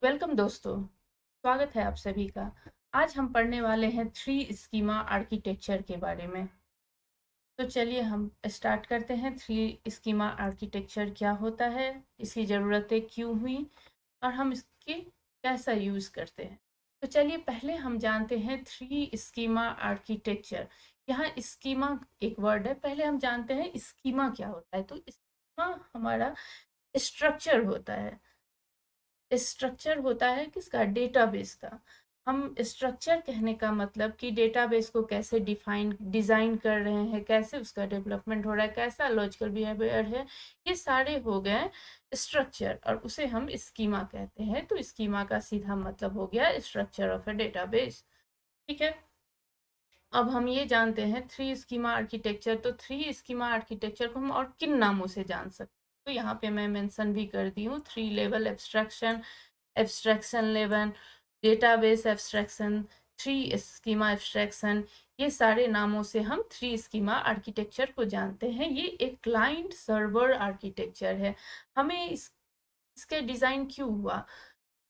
Welcome दोस्तों, स्वागत है आप सभी का। आज हम पढ़ने वाले हैं थ्री स्कीमा आर्किटेक्चर के बारे में। तो चलिए हम स्टार्ट करते हैं। थ्री स्कीमा आर्किटेक्चर क्या होता है, इसकी ज़रूरतें क्यों हुई और हम इसकी कैसा यूज़ करते हैं। तो चलिए पहले हम जानते हैं थ्री स्कीमा आर्किटेक्चर। यहाँ स्कीमा एक वर्ड है, पहले हम जानते हैं स्कीमा क्या होता है। तो स्कीमा हमारा स्ट्रक्चर होता है। स्ट्रक्चर होता है किसका? डेटाबेस का। हम स्ट्रक्चर कहने का मतलब कि डेटाबेस को कैसे डिज़ाइन कर रहे हैं, कैसे उसका डेवलपमेंट हो रहा है, कैसा लॉजिकल बिहेवियर है, ये सारे हो गए स्ट्रक्चर और उसे हम स्कीमा कहते हैं। तो स्कीमा का सीधा मतलब हो गया स्ट्रक्चर ऑफ ए डेटाबेस। ठीक है। अब हम ये जानते हैं थ्री स्कीमा आर्किटेक्चर। तो थ्री स्कीमा आर्किटेक्चर को हम और किन नामों से जान सकते हैं? तो यहाँ पे मैं मेंशन भी कर दी हूँ, three level abstraction, abstraction level, database abstraction, three schema abstraction. ये सारे नामों से हम थ्री स्कीमा आर्किटेक्चर को जानते हैं। ये एक क्लाइंट सर्वर आर्किटेक्चर है। हमें इसके डिज़ाइन क्यों हुआ?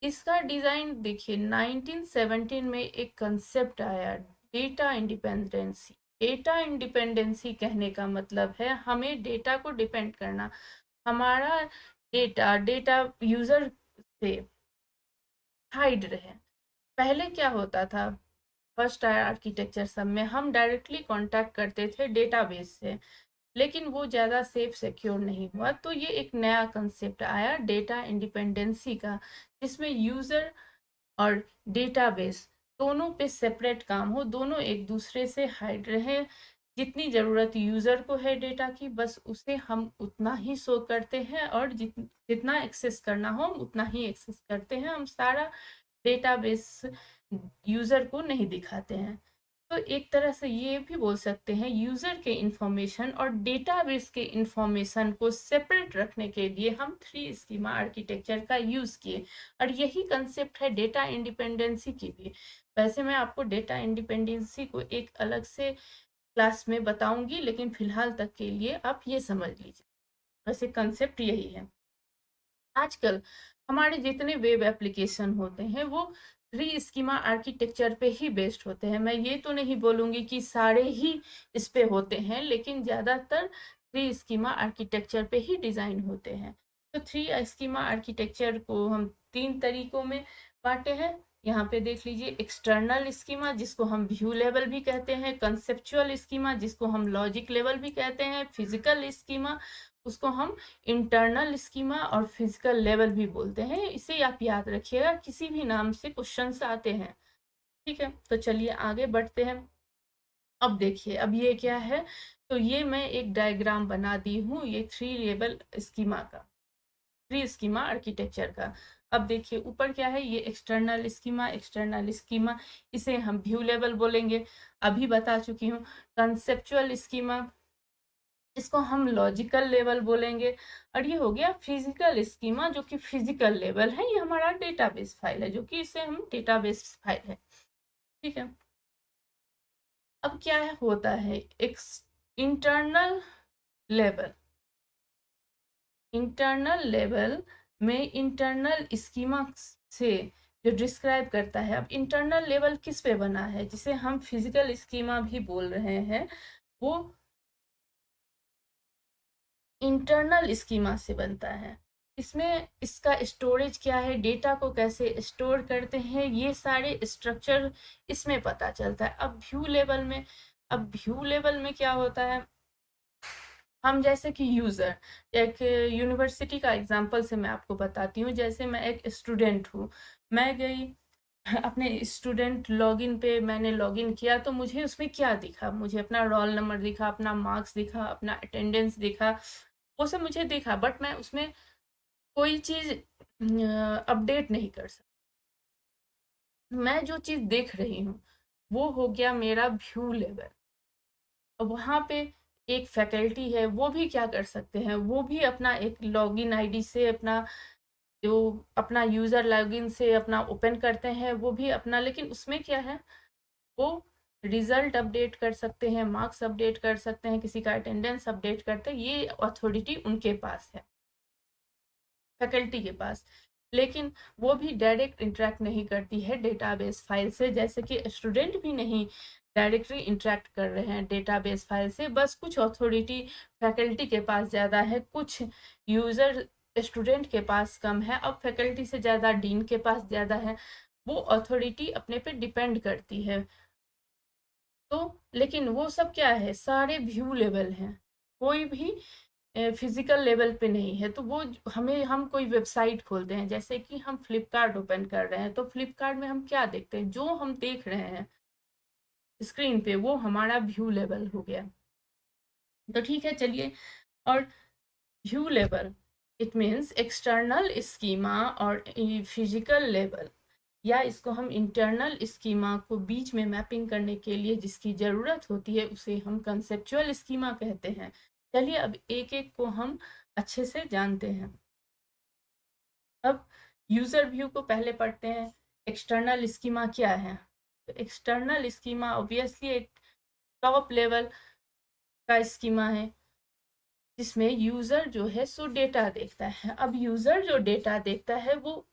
इसका डिज़ाइन देखिए 1917 में एक कंसेप्ट आया, डेटा इंडिपेंडेंसी। डेटा इंडिपेंडेंसी कहने का मतलब है हमें डेटा को डिपेंड करना। हमारा डेटा डेटा यूज़र से हाइड रहे। पहले क्या होता था, फर्स्ट आर्किटेक्चर सब में हम डायरेक्टली कांटेक्ट करते थे डेटाबेस से, लेकिन वो ज़्यादा सेफ सिक्योर नहीं हुआ। तो ये एक नया कंसेप्ट आया डेटा इंडिपेंडेंसी का, जिसमें यूज़र और डेटाबेस दोनों पे सेपरेट काम हो, दोनों एक दूसरे से हाइड रहे। जितनी ज़रूरत यूज़र को है डेटा की, बस उसे हम उतना ही शो करते हैं और जितना एक्सेस करना हो हम उतना ही एक्सेस करते हैं। हम सारा डेटाबेस यूज़र को नहीं दिखाते हैं। तो एक तरह से ये भी बोल सकते हैं यूज़र के इंफॉर्मेशन और डेटाबेस के इंफॉर्मेशन को सेपरेट रखने के लिए हम थ्री स्कीमा आर्किटेक्चर का यूज़ किए। और यही कंसेप्ट है डेटा इंडिपेंडेंसी की भी। वैसे मैं आपको डेटा इंडिपेंडेंसी को एक अलग से क्लास में बताऊंगी, लेकिन फिलहाल तक के लिए आप ये समझ लीजिए। वैसे कंसेप्ट यही है। आजकल हमारे जितने वेब एप्लीकेशन होते हैं वो थ्री स्कीमा आर्किटेक्चर पे ही बेस्ड होते हैं। मैं ये तो नहीं बोलूँगी कि सारे ही इस पे होते हैं, लेकिन ज़्यादातर थ्री स्कीमा आर्किटेक्चर पे ही डिज़ाइन होते हैं। तो थ्री स्कीमा आर्किटेक्चर को हम तीन तरीकों में बांटे हैं। यहाँ पे देख लीजिए, एक्सटर्नल स्कीमा जिसको हम व्यू लेवल भी कहते हैं, कंसेप्चुअल स्कीमा जिसको हम लॉजिक लेवल भी कहते हैं, फिजिकल स्कीमा उसको हम इंटरनल स्कीमा और फिजिकल लेवल भी बोलते हैं। इसे आप याद रखिएगा, किसी भी नाम से क्वेश्चंस आते हैं। ठीक है, तो चलिए आगे बढ़ते हैं। अब देखिए, अब ये क्या है? तो ये मैं एक डायग्राम बना दी हूँ, ये थ्री लेवल स्कीमा का, थ्री स्कीमा आर्किटेक्चर का। अब देखिए ऊपर क्या है, ये एक्सटर्नल स्कीमा, एक्सटर्नल स्कीमा इसे हम व्यू लेवल बोलेंगे। अभी बता चुकी हूँ। कंसेप्चुअल स्कीमा इसको हम लॉजिकल लेवल बोलेंगे। और ये हो गया फिजिकल स्कीमा, जो कि फिजिकल लेवल है। ये हमारा डेटाबेस फाइल है, जो कि इसे हम डेटाबेस फाइल है। ठीक है। अब क्या है, होता है एक इंटरनल लेवल। इंटरनल लेवल में इंटरनल स्कीमा से जो डिस्क्राइब करता है। अब इंटरनल लेवल किस पे बना है, जिसे हम फिजिकल स्कीमा भी बोल रहे हैं, वो इंटरनल स्कीमा से बनता है। इसमें इसका स्टोरेज क्या है, डेटा को कैसे स्टोर करते हैं, ये सारे स्ट्रक्चर इसमें पता चलता है। अब व्यू लेवल में क्या होता है, हम जैसे कि यूज़र, एक यूनिवर्सिटी का एग्जांपल से मैं आपको बताती हूँ। जैसे मैं एक स्टूडेंट हूँ, मैं गई अपने स्टूडेंट लॉगिन पे, मैंने लॉगिन किया तो मुझे उसमें क्या दिखा, मुझे अपना रोल नंबर दिखा, अपना मार्क्स दिखा, अपना अटेंडेंस दिखा, वो सब मुझे दिखा। बट मैं उसमें कोई चीज़ अपडेट नहीं कर सकती। मैं जो चीज़ देख रही हूँ वो हो गया मेरा व्यू लेवल। अब वहाँ पे एक फैकल्टी है, वो भी क्या कर सकते हैं, वो भी अपना एक लॉगिन आईडी से अपना जो अपना यूज़र लॉगिन से अपना ओपन करते हैं, वो भी अपना, लेकिन उसमें क्या है, वो रिजल्ट अपडेट कर सकते हैं, मार्क्स अपडेट कर सकते हैं, किसी का अटेंडेंस अपडेट करते हैं। ये अथॉरिटी उनके पास है, फैकल्टी के पास। लेकिन वो भी डायरेक्ट इंटरेक्ट नहीं करती है डेटाबेस फाइल से, जैसे कि स्टूडेंट भी नहीं डायरेक्टली इंटरेक्ट कर रहे हैं डेटाबेस फाइल से। बस कुछ अथॉरिटी फैकल्टी के पास ज़्यादा है, कुछ यूज़र स्टूडेंट के पास कम है, अब फैकल्टी से ज़्यादा डीन के पास ज़्यादा है। वो अथॉरिटी अपने पे डिपेंड करती है। तो लेकिन वो सब क्या है, सारे व्यू लेवल हैं, कोई भी फिजिकल लेवल पे नहीं है। तो वो हमें, हम कोई वेबसाइट खोलते हैं, जैसे कि हम फ्लिपकार्ट ओपन कर रहे हैं, तो फ्लिपकार्ट में हम क्या देखते हैं, जो हम देख रहे हैं स्क्रीन पे वो हमारा व्यू लेवल हो गया। तो ठीक है, चलिए। और view level it means external schema और फिजिकल लेवल, या इसको हम इंटरनल स्कीमा को बीच में मैपिंग करने के लिए जिसकी ज़रूरत होती है उसे हम कंसेप्चुअल स्कीमा कहते हैं। चलिए अब एक एक को हम अच्छे से जानते हैं। अब यूज़र व्यू को पहले पढ़ते हैं। एक्सटर्नल स्कीमा क्या है? तो एक्सटर्नल स्कीमा ऑब्वियसली एक टॉप लेवल का स्कीमा है जिसमें यूज़र जो है सो डेटा देखता है। अब यूज़र जो डेटा देखता है वो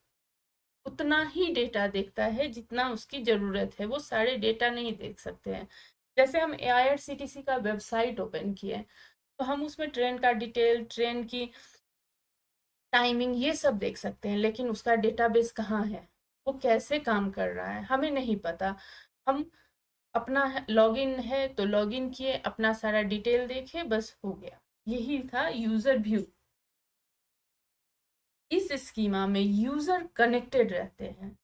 उतना ही डेटा देखता है जितना उसकी ज़रूरत है, वो सारे डेटा नहीं देख सकते हैं। जैसे हम IRCTC का वेबसाइट ओपन किए तो हम उसमें ट्रेन का डिटेल, ट्रेन की टाइमिंग, ये सब देख सकते हैं, लेकिन उसका डेटाबेस कहाँ है, वो कैसे काम कर रहा है, हमें नहीं पता। हम अपना लॉगिन है तो लॉगिन किए, अपना सारा डिटेल देखे, बस हो गया। यही था यूज़र व्यू। इस स्कीमा में यूज़र कनेक्टेड रहते हैं।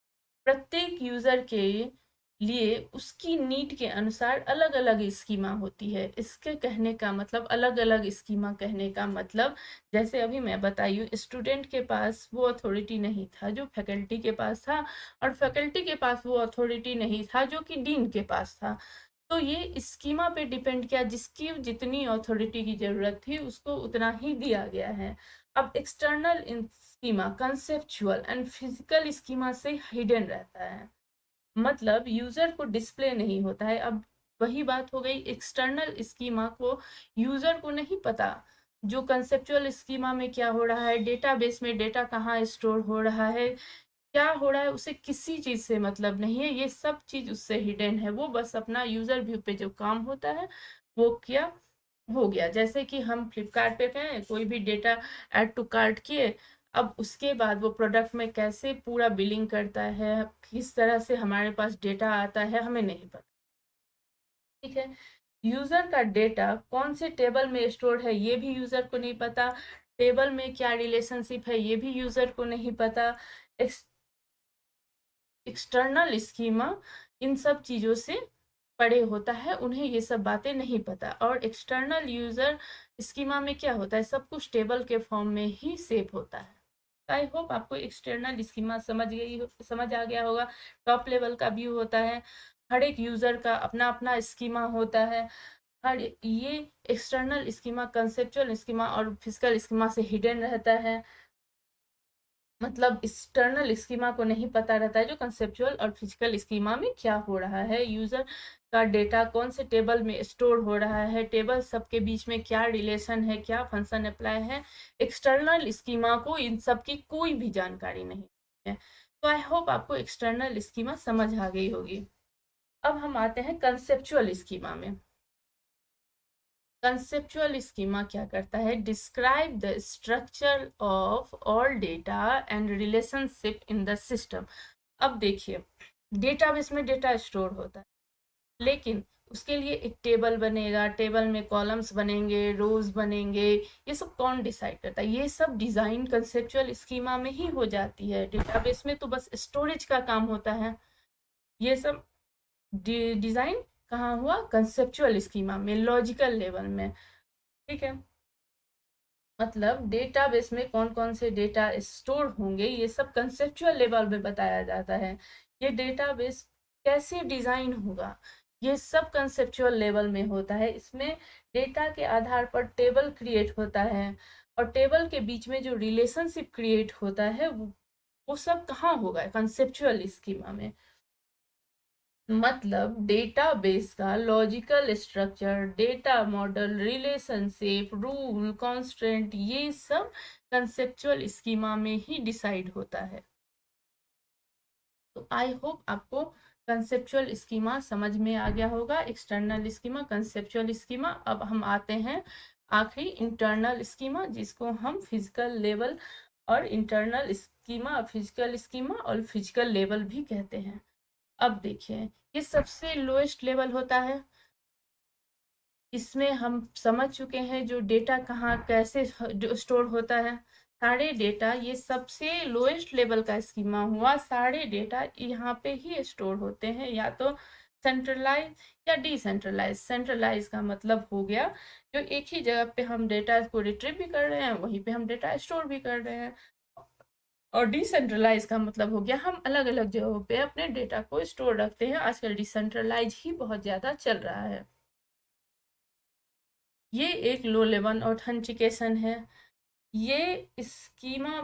प्रत्येक यूज़र के लिए उसकी नीड के अनुसार अलग अलग स्कीमा होती है। इसके कहने का मतलब, अलग अलग स्कीमा कहने का मतलब, जैसे अभी मैं बताई हूँ, स्टूडेंट के पास वो अथॉरिटी नहीं था जो फैकल्टी के पास था, और फैकल्टी के पास वो अथॉरिटी नहीं था जो कि डीन के पास था। तो ये स्कीमा पे डिपेंड किया, जिसकी जितनी अथॉरिटी की ज़रूरत थी उसको उतना ही दिया गया है। अब external schema conceptual and physical schema से हिडन रहता है, मतलब यूज़र को डिस्प्ले नहीं होता है। अब वही बात हो गई, एक्सटर्नल स्कीमा को यूज़र को नहीं पता जो कंसेप्चुअल स्कीमा में क्या हो रहा है, डेटाबेस में डेटा कहाँ स्टोर हो रहा है, क्या हो रहा है, उसे किसी चीज़ से मतलब नहीं है। ये सब चीज़ उससे हिडन है। वो बस अपना यूज़र व्यू पे जो काम होता है वो क्या हो गया। जैसे कि हम फ्लिपकार्ट पे गए, कोई भी डेटा ऐड टू कार्ट किए, अब उसके बाद वो प्रोडक्ट में कैसे पूरा बिलिंग करता है, किस तरह से हमारे पास डेटा आता है, हमें नहीं पता। ठीक है, यूज़र का डेटा कौन से टेबल में स्टोर है ये भी यूज़र को नहीं पता, टेबल में क्या रिलेशनशिप है ये भी यूज़र को नहीं पता। एक्सटर्नल स्कीमा इन सब चीज़ों से परे होता है, उन्हें ये सब बातें नहीं पता। और एक्सटर्नल यूज़र स्कीमा में क्या होता है, सब कुछ टेबल के फॉर्म में ही सेव होता है। आई होप आपको एक्सटर्नल स्कीमा समझ आ गया होगा। टॉप लेवल का व्यू होता है, हर एक यूज़र का अपना अपना स्कीमा होता है। हर ये एक्सटर्नल स्कीमा कंसेप्चुअल स्कीमा और फिजिकल स्कीमा से हिडन रहता है, मतलब एक्सटर्नल स्कीमा को नहीं पता रहता है जो कंसेप्चुअल और फिजिकल स्कीमा में क्या हो रहा है, यूजर का डेटा कौन से टेबल में स्टोर हो रहा है, टेबल सबके बीच में क्या रिलेशन है, क्या फंक्शन अप्लाई है। एक्सटर्नल स्कीमा को इन सब की कोई भी जानकारी नहीं है। तो आई होप आपको एक्सटर्नल स्कीमा समझ आ गई होगी। अब हम आते हैं कंसेप्चुअल स्कीमा में। कंसेप्चुअल स्कीमा क्या करता है, describe the structure of all data and relationship in the system. अब देखिए, डेटाबेस में डेटा स्टोर होता है, लेकिन उसके लिए एक टेबल बनेगा, टेबल में कॉलम्स बनेंगे, रोज बनेंगे, ये सब कौन डिसाइड करता है? ये सब डिजाइन कंसेप्चुअल स्कीमा में ही हो जाती है। डेटाबेस में तो बस स्टोरेज का काम होता है, ये सब डिजाइन कहाँ हुआ, कंसेप्चुअल स्कीमा में, लॉजिकल लेवल में। ठीक है, मतलब डेटाबेस में कौन कौन से डेटा स्टोर होंगे ये सब कंसेप्चुअल लेवल में बताया जाता है। ये डेटाबेस कैसे डिजाइन होगा ये सब कंसेप्चुअल लेवल में होता है। इसमें डेटा के आधार पर टेबल क्रिएट होता है, और टेबल के बीच में जो रिलेशनशिप क्रिएट होता है वो सब कहाँ होगा, कंसेप्चुअल स्कीमा में। मतलब डेटाबेस का logical structure, data model, relationship, rule, constant, ये सब कंसेप्चुअल स्कीमा में ही डिसाइड होता है। तो आई होप आपको कंसेप्चुअल स्कीमा समझ में आ गया होगा। External schema, conceptual schema. अब हम आते हैं आखिरी इंटरनल स्कीमा, जिसको हम फिजिकल लेवल और इंटरनल स्कीमा, फिजिकल स्कीमा और फिजिकल लेवल भी कहते हैं। अब देखिए, ये सबसे लोएस्ट लेवल होता है। इसमें हम समझ चुके हैं जो डेटा कहाँ कैसे स्टोर होता है। सारे डेटा, ये सबसे लोएस्ट लेवल का स्कीमा हुआ, सारे डेटा यहाँ पे ही स्टोर होते हैं, या तो सेंट्रलाइज या डिसेंट्रलाइज। सेंट्रलाइज का मतलब हो गया जो एक ही जगह पे हम डेटा को रिट्रीव भी कर रहे हैं, वहीं पे हम डेटा स्टोर भी कर रहे हैं। और डिसेंट्रलाइज का मतलब हो गया हम अलग अलग जगहों पे अपने डेटा को स्टोर रखते हैं। आजकल डिसेंट्रलाइज ही बहुत ज़्यादा चल रहा है। ये एक लो लेवल ऑथेंटिकेशन है। ये स्कीमा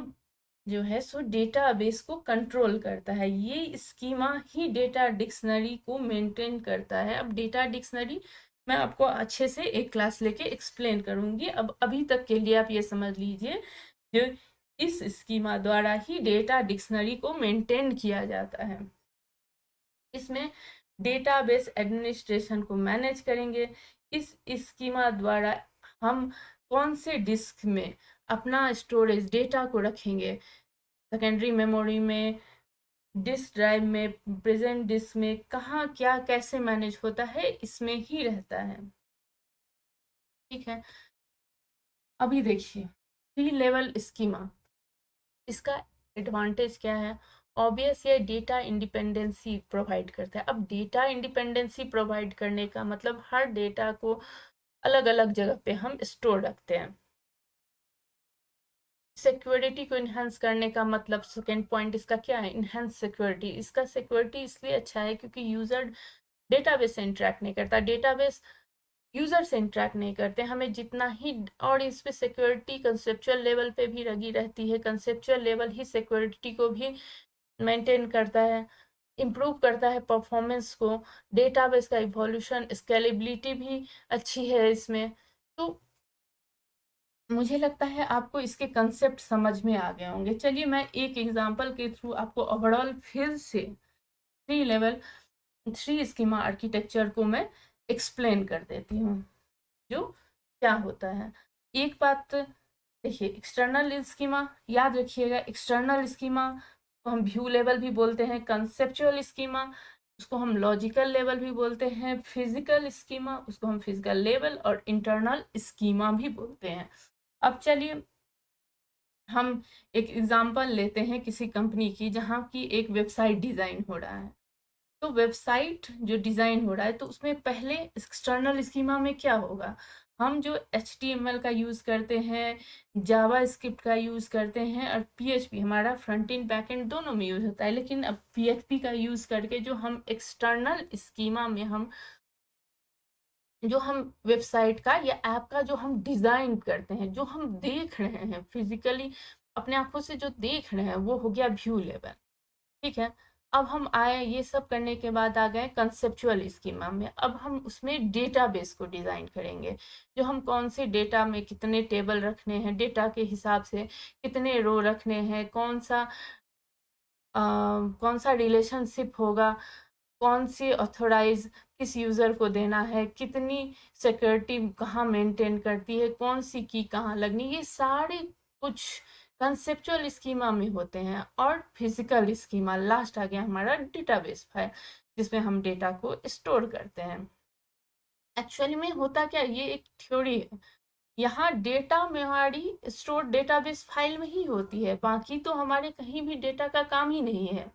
जो है सो डेटाबेस को कंट्रोल करता है। ये स्कीमा ही डेटा डिक्शनरी को मेंटेन करता है। अब डेटा डिक्शनरी मैं आपको अच्छे से एक क्लास लेके एक्सप्लेन करूंगी। अब अभी तक के लिए आप ये समझ लीजिए, जो इस स्कीमा द्वारा ही डेटा डिक्शनरी को मेंटेन किया जाता है। इसमें डेटाबेस एडमिनिस्ट्रेशन को मैनेज करेंगे। इस स्कीमा द्वारा हम कौन से डिस्क में अपना स्टोरेज डेटा को रखेंगे, सेकेंडरी मेमोरी में, डिस्क ड्राइव में, प्रेजेंट डिस्क में, कहाँ क्या कैसे मैनेज होता है, इसमें ही रहता है। ठीक है, अभी देखिए थ्री लेवल स्कीमा, इसका एडवांटेज क्या है। ऑब्वियस ये डेटा इंडिपेंडेंसी प्रोवाइड करता है। अब डेटा इंडिपेंडेंसी प्रोवाइड करने का मतलब हर डेटा को अलग अलग जगह पे हम स्टोर रखते हैं। सिक्योरिटी को इन्हांस करने का मतलब सेकेंड पॉइंट इसका क्या है, इन्हांस सिक्योरिटी। इसका सिक्योरिटी इसलिए अच्छा है क्योंकि यूजर डेटाबेस से इंटरेक्ट नहीं करता, डेटाबेस यूजर से इंटरेक्ट नहीं करते। हमें जितना ही, और इस पे सिक्योरिटी कंसेप्चुअल लेवल पे भी लगी रहती है। कंसेप्चुअल लेवल ही सिक्योरिटी को भी मेंटेन करता है, इम्प्रूव करता है परफॉर्मेंस को। डेटाबेस का इवोल्यूशन, स्केलेबिलिटी भी अच्छी है इसमें। तो मुझे लगता है आपको इसके कंसेप्ट समझ में आ गए होंगे। चलिए मैं एक एग्जांपल के थ्रू आपको ओवरऑल फिर से three level, three schema architecture को मैं एक्सप्लेन कर देती हूँ जो क्या होता है। एक बात देखिए, एक्सटर्नल स्कीमा याद रखिएगा। एक्सटर्नल स्कीमा को हम व्यू लेवल भी बोलते हैं, कंसेप्चुअल स्कीमा उसको हम लॉजिकल लेवल भी बोलते हैं, फिजिकल स्कीमा उसको हम फिजिकल लेवल, और इंटरनल स्कीमा भी बोलते हैं। अब चलिए हम एक एग्जांपल लेते हैं किसी कंपनी की, जहाँ की एक वेबसाइट डिजाइन हो रहा है। तो वेबसाइट जो डिजाइन हो रहा है, तो उसमें पहले एक्सटर्नल स्कीमा में क्या होगा, हम जो HTML का यूज करते हैं, जावा स्क्रिप्ट का यूज करते हैं, और PHP हमारा फ्रंट एंड बैक एंड दोनों में यूज होता है। लेकिन अब PHP का यूज करके जो हम एक्सटर्नल स्कीमा में हम जो हम वेबसाइट का या ऐप का जो हम डिजाइन करते हैं, जो हम देख रहे हैं फिजिकली अपने आंखों से जो देख रहे हैं, वो हो गया व्यू लेवल। ठीक है, अब हम आए ये सब करने के बाद आ गए कंसेप्चुअल स्कीमा में। अब हम उसमें डेटाबेस को डिजाइन करेंगे, जो हम कौन से डेटा में कितने टेबल रखने हैं, डेटा के हिसाब से कितने रो रखने हैं, कौन सा रिलेशनशिप होगा, कौन सी ऑथोराइज किस यूजर को देना है, कितनी सिक्योरिटी कहाँ मेंटेन करती है, कौन सी की कहाँ लगनी, ये सारे कुछ कंसेप्चुअल स्कीमा में होते हैं। और फिजिकल स्कीमा लास्ट आ गया हमारा डेटाबेस फाइल, जिसमें हम डेटा को स्टोर करते हैं। एक्चुअली में होता क्या, ये एक थ्योरी है। यहाँ डेटा में हमारी स्टोर डेटाबेस फाइल में ही होती है, बाकी तो हमारे कहीं भी डेटा का काम ही नहीं है।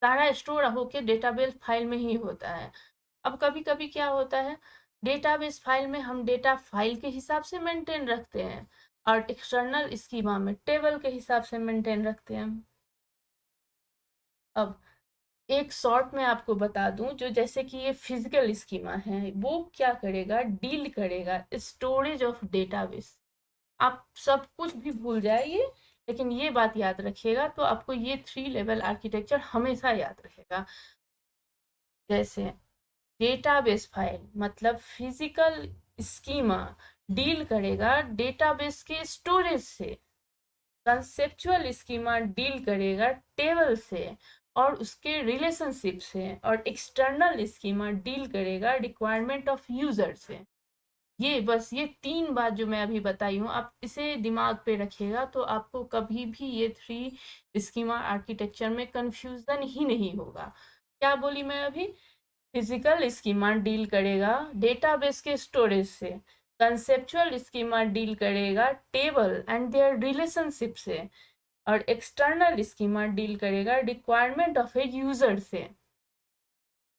सारा स्टोर होके डेटाबेस फाइल में ही होता है। अब कभी कभी क्या होता है, डेटाबेस फाइल में हम डेटा फाइल के हिसाब से मेंटेन रखते हैं, और एक्सटर्नल स्कीमा में टेबल के हिसाब से मेंटेन रखते हैं। अब एक शॉर्ट में आपको बता दूं, जो जैसे कि ये फिजिकल स्कीमा है, वो क्या करेगा, डील करेगा स्टोरेज ऑफ डेटाबेस। आप सब कुछ भी भूल जाइए, लेकिन ये बात याद रखिएगा, तो आपको ये थ्री लेवल आर्किटेक्चर हमेशा याद रहेगा। जैसे डेटाबेस फाइल मतलब फिजिकल स्कीमा डील करेगा डेटाबेस के स्टोरेज से, कंसेप्चुअल स्कीमा डील करेगा टेबल से और उसके रिलेशनशिप से, और एक्सटर्नल स्कीमा डील करेगा रिक्वायरमेंट ऑफ यूजर से। ये बस ये 3 बात जो मैं अभी बताई हूँ, आप इसे दिमाग पे रखिएगा तो आपको कभी भी ये 3 स्कीमा आर्किटेक्चर में कंफ्यूजन ही नहीं होगा। क्या बोली मैं अभी? फिजिकल स्कीमा डील करेगा डेटाबेस के स्टोरेज से, कंसेप्चुअल स्कीमा डील करेगा टेबल एंड देयर रिलेशनशिप से, और एक्सटर्नल स्कीमा डील करेगा रिक्वायरमेंट ऑफ ए यूजर से।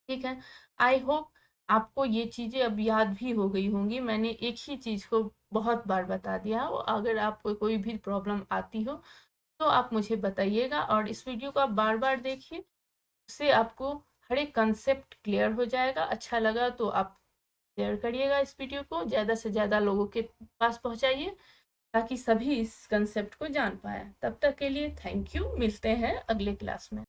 ठीक है, आई होप आपको ये चीज़ें अब याद भी हो गई होंगी। मैंने एक ही चीज़ को बहुत बार बता दिया। अगर आपको कोई भी प्रॉब्लम आती हो तो आप मुझे बताइएगा, और इस वीडियो को आप बार बार देखिए, उससे आपको हर एक कंसेप्ट क्लियर हो जाएगा। अच्छा लगा तो आप शेयर करिएगा, इस वीडियो को ज़्यादा से ज़्यादा लोगों के पास पहुँचाइए ताकि सभी इस कंसेप्ट को जान पाए। तब तक के लिए थैंक यू, मिलते हैं अगले क्लास में।